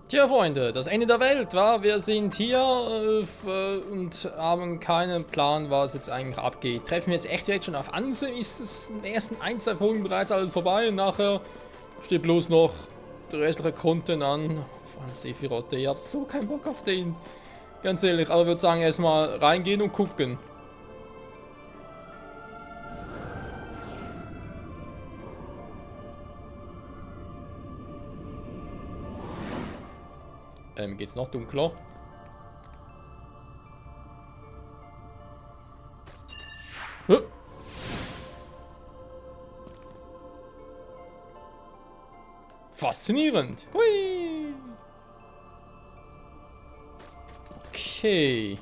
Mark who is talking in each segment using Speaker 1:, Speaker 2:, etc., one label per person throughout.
Speaker 1: Tja, Freunde, das Ende der Welt, wa? Wir sind hier und haben keinen Plan, was jetzt eigentlich abgeht. Treffen wir jetzt echt direkt schon auf Ansem? Ist es in den ersten 1, 2 Folgen bereits alles vorbei? Und nachher steht bloß noch der restliche Content an von Sephiroth. Ich hab so keinen Bock auf den. Ganz ehrlich, aber ich würde sagen, erstmal reingehen und gucken. Geht's noch dunkler? Huh. Faszinierend. Hui. Okay.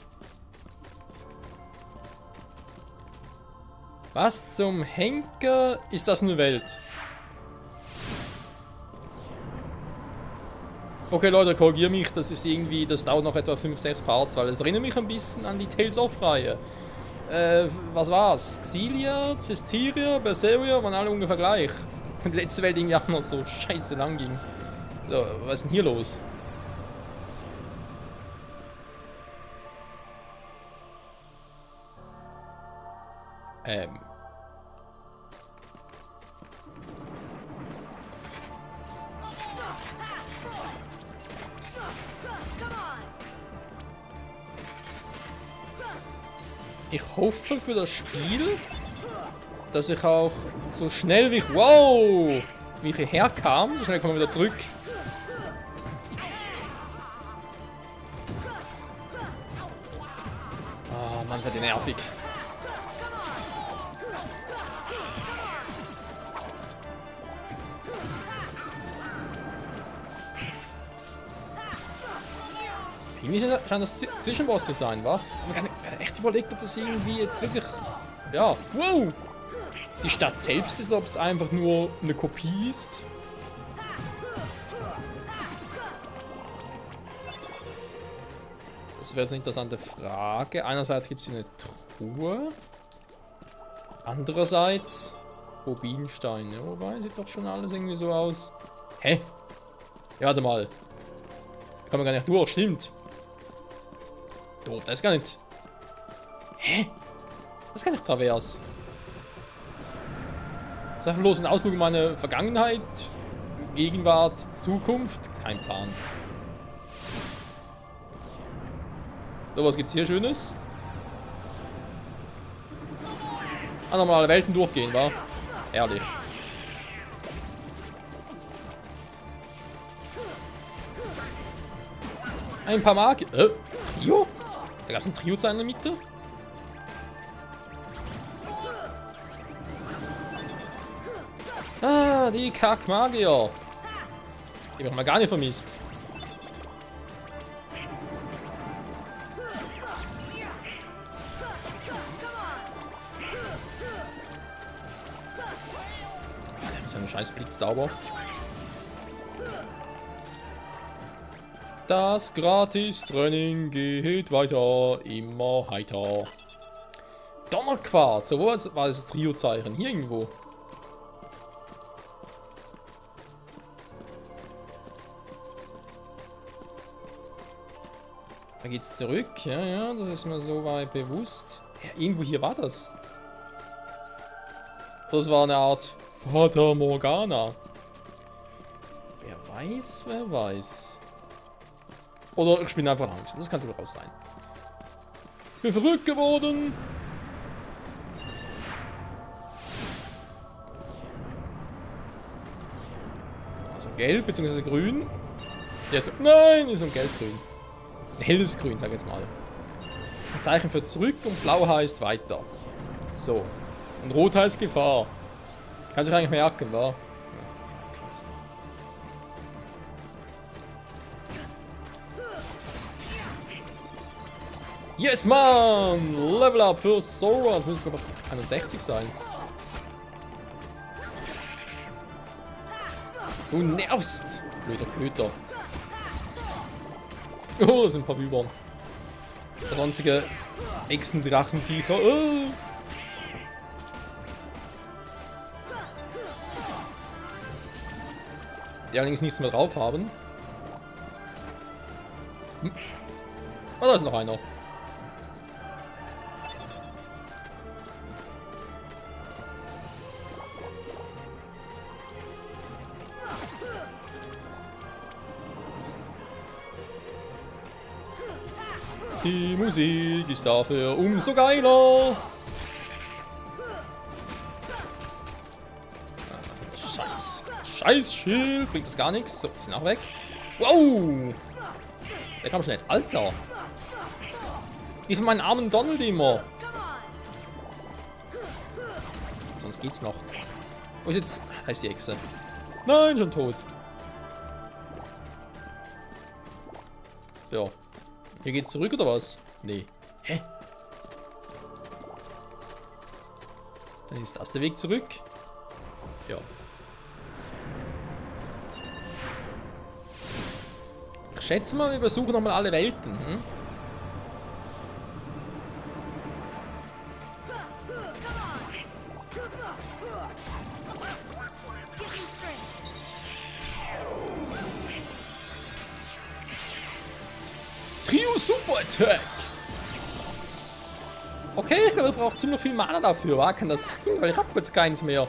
Speaker 1: Was zum Henker ist das für eine Welt? Okay, Leute, korrigiert mich, das ist irgendwie, das dauert noch etwa 5, 6 Parts, weil es erinnert mich ein bisschen an die Tales of-Reihe. Was war's? Xillia, Cestiria, Berseria waren alle ungefähr gleich. Und die letzte Welt irgendwie auch noch so scheiße lang ging. So, was ist denn hier los? Ich hoffe für das Spiel, dass ich auch so schnell wie ich... Wow! Wie ich hierher kam, so schnell kommen wir wieder zurück. Oh Mann, seid ihr nervig. Irgendwie scheint das Zwischenboss zu sein, wa? Ich habe mir echt überlegt, ob das irgendwie jetzt wirklich... Ja, wow! Die Stadt selbst ist, ob es einfach nur eine Kopie ist. Das wäre jetzt eine interessante Frage. Einerseits gibt es hier eine Truhe. Andererseits Rubinsteine. Wobei, sieht doch schon alles irgendwie so aus. Hä? Ja, warte mal. Da kann man gar nicht durch, stimmt. Doof, das ist gar nicht. Hä? Das ist gar nicht Travers. Das ist einfach bloß ein Ausflug in meine Vergangenheit, Gegenwart, Zukunft. Kein Plan. So, was gibt's hier Schönes? Ah, nochmal alle Welten durchgehen, wa? Herrlich. Ein paar Mark. Trio? Da gab es ein Trio in der Mitte. Ah, die Kack-Magier. Die hab ich mal gar nicht vermisst. Das ist ein scheiß Blitzzauber. Das Gratis-Training geht weiter, immer heiter. Donnerquarz, so wo war das Trio-Zeichen? Hier irgendwo. Da geht's zurück, ja, das ist mir soweit bewusst. Ja, irgendwo hier war das. Das war eine Art Fata Morgana. Wer weiß, wer weiß. Oder ich bin einfach langsam. Das kann durchaus sein. Ich bin verrückt geworden. Also gelb bzw. grün. Ja, so, nein, ist ein gelb-grün. Ein helles Grün, sag ich jetzt mal. Das ist ein Zeichen für zurück und blau heißt weiter. So. Und rot heißt Gefahr. Kannst du eigentlich merken, wa? Yes, man! Level up für Sora. Das müsste, glaube ich, 61 sein. Du nervst! Blöder Köter. Oh, das sind ein paar Bübern. Sonstige Echsendrachenviecher. Oh. Die allerdings nichts mehr drauf haben. Oh, da ist noch einer. Die Musik ist dafür umso geiler. Scheiß Schild, bringt das gar nichts. So, sind auch weg. Wow! Der kam schnell. Alter! Die von meinen armen Donald immer. Sonst geht's noch. Wo ist jetzt? Da ist die Echse. Nein, schon tot. Ja. Hier geht's zurück oder was? Nee. Hä? Dann ist das der Weg zurück. Ja. Ich schätze mal, wir besuchen nochmal alle Welten. Hm? Trio Super Attack! Okay, ich glaube, ich brauche ziemlich viel Mana dafür, wa? Kann das sein? Weil ich habe jetzt keins mehr.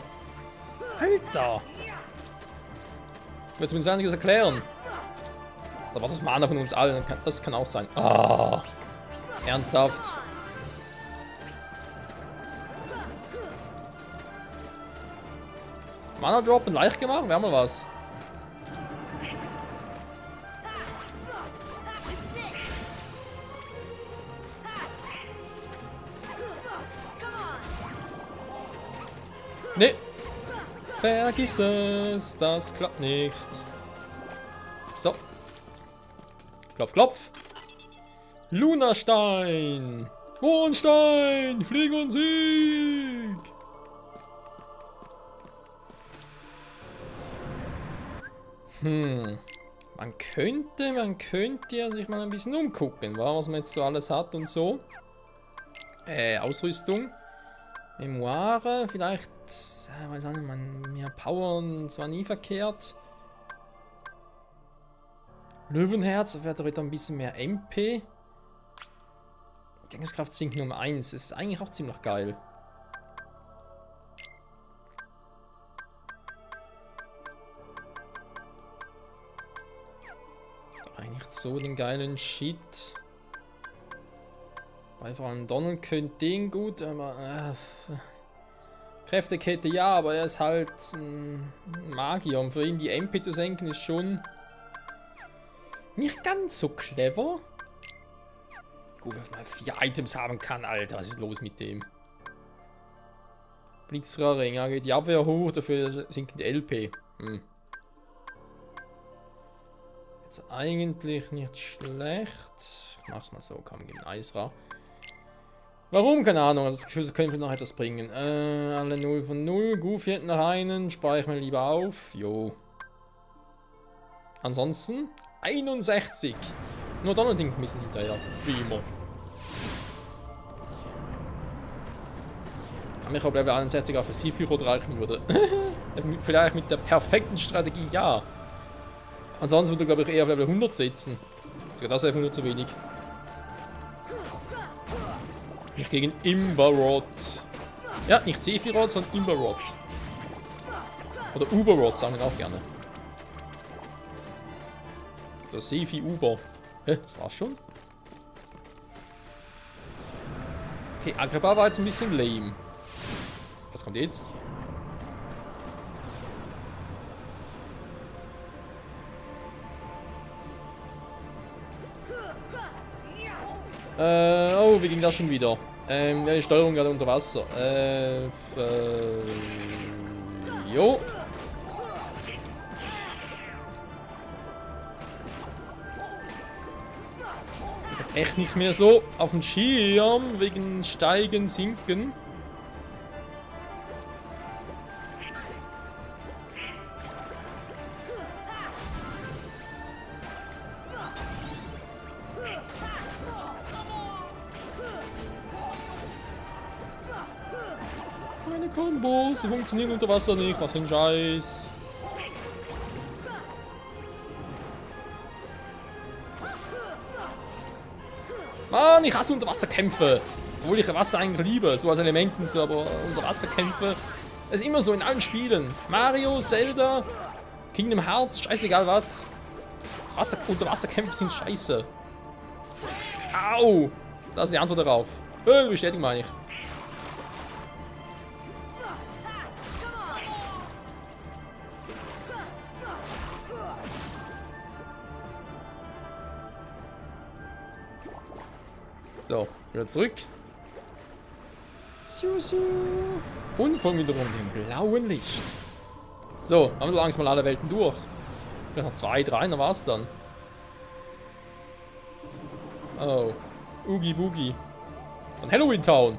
Speaker 1: Alter! Ich will zumindest einiges erklären. Da war das Mana von uns allen, das kann auch sein. Ah! Ernsthaft? Mana droppen leicht gemacht? Wäre mal was. Nee. Vergiss es, das klappt nicht. So. Klopf, klopf. Lunastein. Mondstein. Flieg und Sieg. Man könnte ja sich mal ein bisschen umgucken, was man jetzt so alles hat und so. Ausrüstung. Memoire, vielleicht, weiß auch nicht, mehr Power, zwar nie verkehrt. Löwenherz, da wäre wieder ein bisschen mehr MP. Denkungskraft sinkt nur um 1, ist eigentlich auch ziemlich geil. Eigentlich so den geilen Shit. Bei vor allem Donald könnte den gut, aber Kräftekette ja, aber er ist halt ein Magier und für ihn die MP zu senken ist schon nicht ganz so clever. Gut, wenn man 4 Items haben kann, Alter, was ist los mit dem? Blitzrohrring, ja, geht die Abwehr hoch, dafür sinkt die LP. Jetzt eigentlich nicht schlecht. Ich mach's mal so, komm, gegen Eisra. Warum? Keine Ahnung, das Gefühl, sie können noch etwas bringen. Alle 0 von 0. Goofy hätten noch einen. Spare ich mir lieber auf. Jo. Ansonsten 61. Nur Donald ein bisschen hinterher. Wie immer. Kann mich auch Level 61 auf Versieführer reichen würde. Vielleicht mit der perfekten Strategie, ja. Ansonsten würde ich, glaube ich, eher auf Level 100 setzen. Sogar das ist einfach nur zu wenig. Nicht gegen Imbarod. Ja, nicht Sephiroth, sondern Imbarod. Oder Uberrod sagen wir auch gerne. Oder Sephi Uber. Hä, das war's schon? Okay, Agrabah war jetzt ein bisschen lame. Was kommt jetzt? Oh, wie ging das schon wieder? Ja, die Steuerung gerade unter Wasser. Jo. Echt nicht mehr so auf dem Schirm wegen Steigen, Sinken. Meine Kombos, die funktionieren unter Wasser nicht, was für ein Scheiß. Mann, ich hasse Unterwasserkämpfe. Obwohl ich Wasser eigentlich liebe, so als Elementen, so, aber Unterwasserkämpfe. Das ist immer so in allen Spielen. Mario, Zelda, Kingdom Hearts, scheißegal was. Unterwasserkämpfe sind scheiße. Au! Da ist die Antwort darauf. Bestätigung meine ich. So, wieder zurück. Und folgen wiederum dem blauen Licht. So, haben wir langsam mal alle Welten durch. Vielleicht noch 2, 3, dann war's dann. Oh. Oogie Boogie. Von Halloween Town.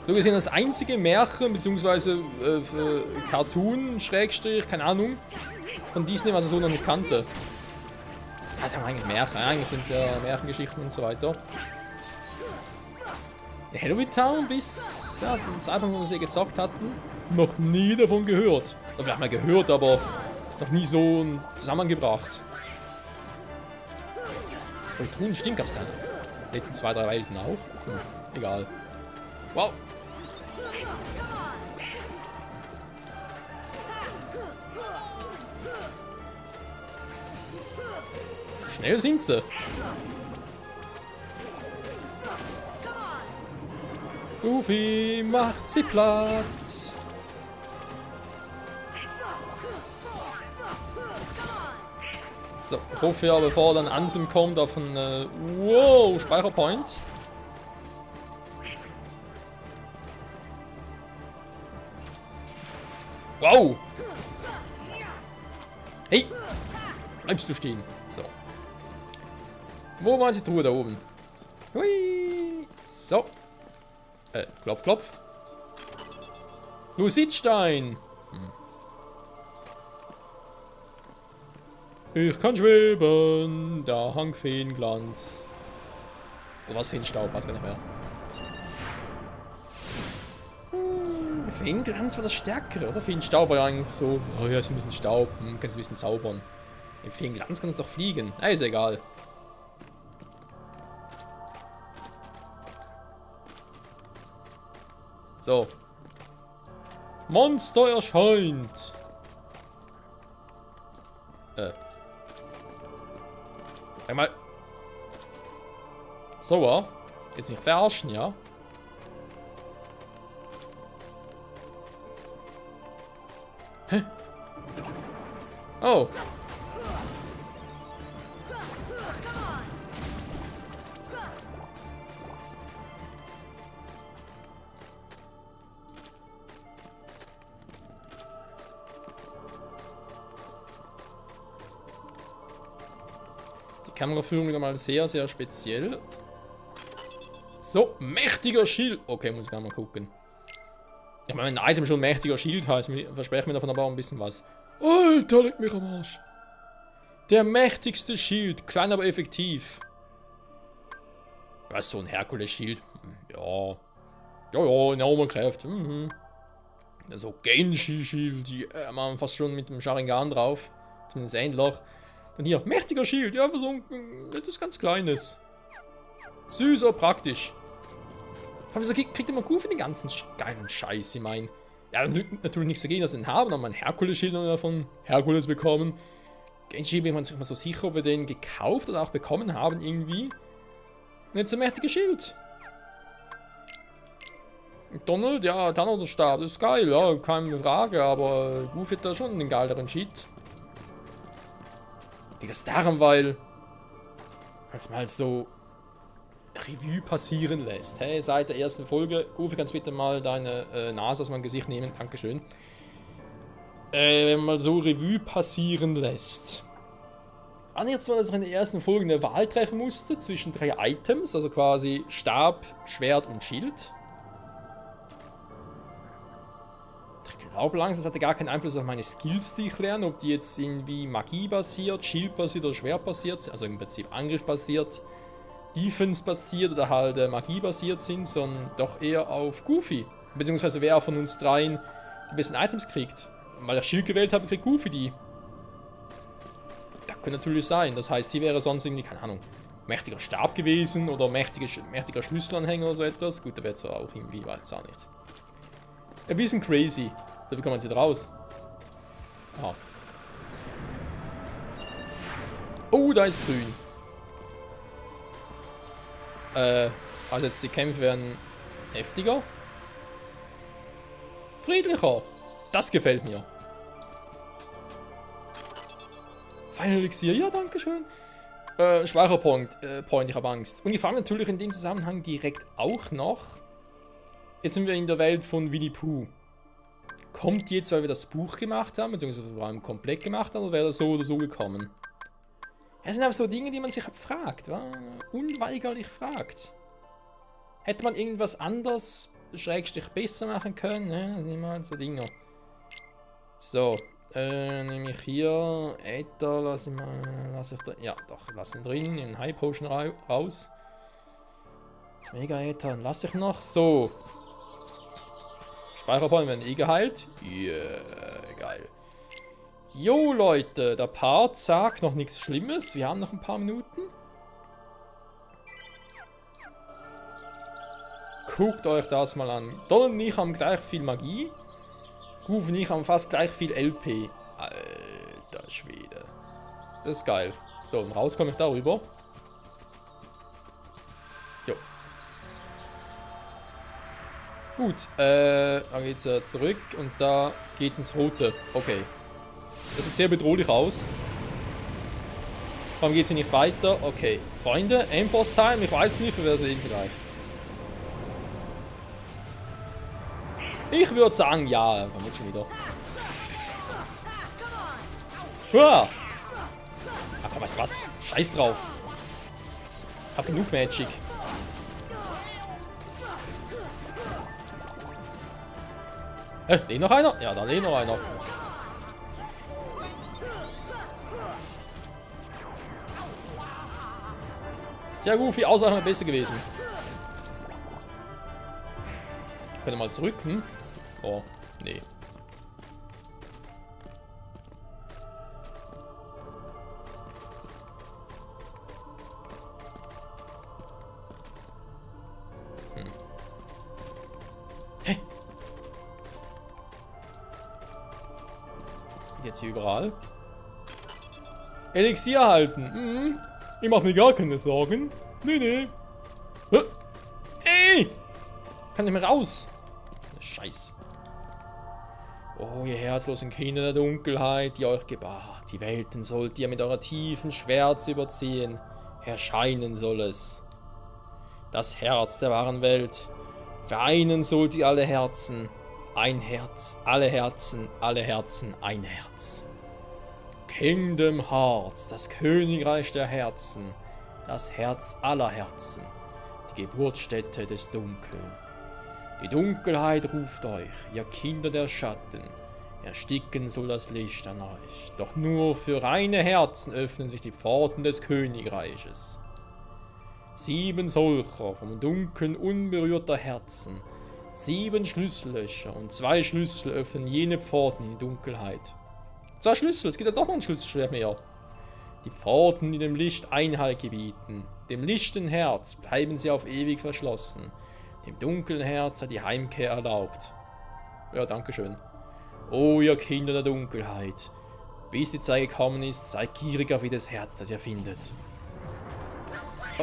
Speaker 1: So gesehen das einzige Märchen, beziehungsweise Cartoon, Schrägstrich, keine Ahnung, von Disney, was er so noch nicht kannte. Also eigentlich Märchen, eigentlich sind es ja Märchengeschichten und so weiter. Halloween Town bis ja, zum Zeitpunkt, wo wir sie gezockt hatten, noch nie davon gehört. Oder vielleicht mal gehört, aber noch nie so zusammengebracht. Und Truhen stimmt gab's dann. Letzten 2, 3 Welten auch. Egal. Wow. Schnell sind sie. Goofy macht sie platt. So, ich hoffe ja, bevor dann Ansem kommt auf einen wow, Speicherpoint. Wow! Hey! Bleibst du stehen. So. Wo war die Truhe da oben? Hui! So. Klopf, klopf. Lucidstein! Ich kann schweben, da hang Feenglanz. Oder was Feenstaub, weiß gar nicht mehr. Feenglanz war das Stärkere, oder? Feenstaub war ja eigentlich so, oh ja, ist ein bisschen Staub, kannst du ein bisschen zaubern. Im Feenglanz kann es doch fliegen. Na, ist egal. So. Monster erscheint. Einmal. So, jetzt nicht verarschen, ja? Hä? Oh. Kameraführung wieder mal sehr, sehr speziell. So, mächtiger Schild. Okay, muss ich da mal gucken. Ich meine, wenn ein Item schon mächtiger Schild heißt, verspreche mir davon aber auch ein bisschen was. Alter, leck mich am Arsch. Der mächtigste Schild, klein aber effektiv. Was, so ein Herkules-Schild? Ja. Ja, enorme Kräfte. So Genshi-Schild, die man fast schon mit dem Sharingan drauf. Zumindest ähnlich. Und hier, mächtiger Schild, ja, für so etwas ganz Kleines. Süß, aber praktisch. Aber wieso kriegt immer Goofy den ganzen geilen Scheiß, ich meine. Ja, natürlich nichts dagegen, dass wir den haben, aber ein Herkules-Schild von Herkules bekommen. Genshi bin ich mir nicht so sicher, ob wir den gekauft oder auch bekommen haben, irgendwie. Nicht so mächtiges Schild. Donald, ja, Donald-Stab, das ist geil, ja, keine Frage, aber Goofy hat da schon den geileren Shit. Liegt das daran, weil es mal so Revue passieren lässt. Hey, seit der ersten Folge, Goofy, kannst du bitte mal deine Nase aus meinem Gesicht nehmen, dankeschön. Mal so Revue passieren lässt. An jetzt war, dass ich in der ersten Folge eine Wahl treffen musste zwischen 3 Items, also quasi Stab, Schwert und Schild. Ich glaube langsam, das hatte gar keinen Einfluss auf meine Skills, die ich lerne, ob die jetzt irgendwie Magie basiert, Shield basiert oder Schwert basiert, also im Prinzip Angriff basiert, Defense basiert oder halt Magie basiert sind, sondern doch eher auf Goofy. Beziehungsweise wer von uns dreien die besten Items kriegt. Weil ich Shield gewählt habe, kriegt Goofy die. Das könnte natürlich sein. Das heißt, hier wäre sonst irgendwie, keine Ahnung, mächtiger Stab gewesen oder mächtiger Schlüsselanhänger oder so etwas. Gut, da wäre es auch irgendwie, weiß es auch nicht. Ein bisschen crazy. So, wie kommen wir jetzt wieder raus? Ah. Oh, da ist grün. Also jetzt die Kämpfe werden heftiger. Friedlicher. Das gefällt mir. Final Elixier, ja, danke schön. Schwacher Point, ich habe Angst. Und ich frage natürlich in dem Zusammenhang direkt auch noch. Jetzt sind wir in der Welt von Winnie Pooh. Kommt die jetzt, weil wir das Buch gemacht haben, beziehungsweise vor allem komplett gemacht haben, oder wäre das so oder so gekommen? Das sind aber so Dinge, die man sich fragt, unweigerlich fragt. Hätte man irgendwas anders, Schrägstrich besser machen können? Ne? Das sind immer halt so Dinge. So, nehme ich hier, Äther, lasse ich da, ja doch, lasse ihn drin, nehme den High Potion raus. Das Mega Äther, lasse ich noch, so. Speicherpoint werden eh geheilt. Yeah, geil. Jo Leute, der Part sagt noch nichts Schlimmes. Wir haben noch ein paar Minuten. Guckt euch das mal an. Don und ich haben gleich viel Magie. Goof und ich haben fast gleich viel LP. Alter Schwede. Das ist geil. So, und raus komme ich darüber. Jo. Gut, dann geht's zurück und da geht's ins Rote. Okay. Das sieht sehr bedrohlich aus. Warum geht's hier nicht weiter? Okay. Freunde, Endboss-Time, ich weiß nicht, wir sehen sie gleich. Ich würde sagen, ja, kommt jetzt schon wieder. Ach komm, weißt du was? Scheiß drauf. Hab genug Magic. Lebt noch einer? Ja, da lebt noch einer. Tja, Goofy, Ausweichen wäre besser gewesen. Können wir mal zurück, hm? Oh, nee. Hä? Jetzt hier überall. Elixier halten. Mhm. Ich mach mir gar keine Sorgen. Nee, nee. Ey! Kann nicht mehr raus. Scheiß. Oh, ihr herzlosen Kinder der Dunkelheit, die euch gebahrt. Die Welten sollt ihr mit eurer tiefen Schwärze überziehen. Erscheinen soll es. Das Herz der wahren Welt. Vereinen sollt ihr alle Herzen. Ein Herz, alle Herzen, ein Herz. Kingdom Hearts, das Königreich der Herzen. Das Herz aller Herzen. Die Geburtsstätte des Dunkeln. Die Dunkelheit ruft euch, ihr Kinder der Schatten. Ersticken soll das Licht an euch. Doch nur für reine Herzen öffnen sich die Pforten des Königreiches. 7 solcher vom Dunkeln unberührter Herzen. 7 Schlüssellöcher und 2 Schlüssel öffnen jene Pforten in die Dunkelheit. 2 Schlüssel, es gibt ja doch noch ein Schlüsselschwert mehr. Die Pforten, die dem Licht Einhalt gebieten. Dem lichten Herz bleiben sie auf ewig verschlossen. Dem dunklen Herz sei die Heimkehr erlaubt. Ja, dankeschön. O ihr Kinder der Dunkelheit, bis die Zeit gekommen ist, seid gieriger wie das Herz, das ihr findet.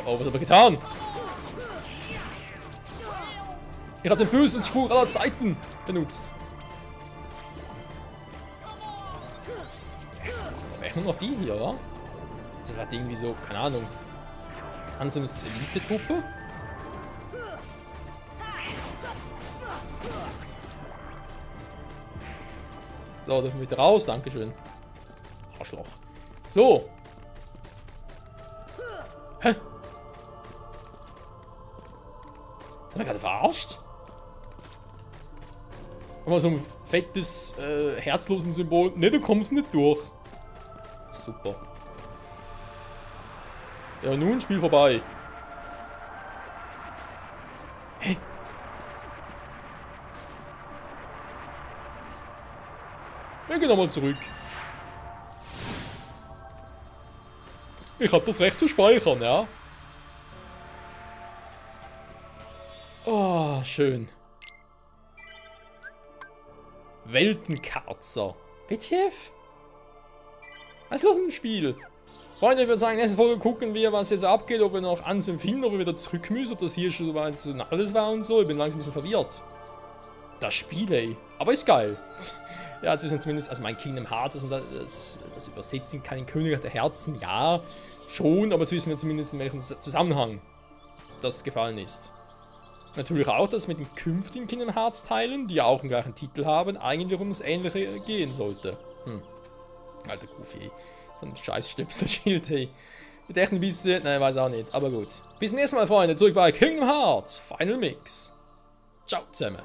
Speaker 1: Oh, was hat er getan? Ich habe den bösen Spruch aller Zeiten benutzt. Echt nur noch die hier, oder? Das hat irgendwie so, keine Ahnung. Hansens Elite-Truppe? So, dürfen wir wieder raus. Dankeschön. Arschloch. So. Hä? Hat er gerade verarscht? Haben wir so ein fettes, herzlosen Symbol. Ne, du kommst nicht durch. Super. Ja, nun Spiel vorbei. Hä? Wir gehen nochmal zurück. Ich habe das Recht zu speichern, ja? Ah, schön. Weltenkarzer. WTF? Was ist los im Spiel? Freunde, ich würde sagen, nächste Folge gucken wir, was hier so abgeht, ob wir noch Ansem finden, ob wir wieder zurück müssen, ob das hier schon weit alles war und so. Ich bin langsam ein bisschen verwirrt. Das Spiel, ey. Aber ist geil. Ja, jetzt wissen wir zumindest, also mein Kingdom Hearts, dass man das übersetzen kann in König der Herzen, ja, schon, aber jetzt wissen wir zumindest, in welchem Zusammenhang das gefallen ist. Natürlich auch, dass mit den künftigen Kingdom Hearts Teilen, die ja auch den gleichen Titel haben, eigentlich um das Ähnliche gehen sollte. Alter Goofy, so ein scheiß Stöpselschild, hey. Ich dachte ein bisschen, nein, weiß auch nicht, aber gut. Bis zum nächsten Mal, Freunde, zurück bei Kingdom Hearts Final Mix. Ciao zusammen.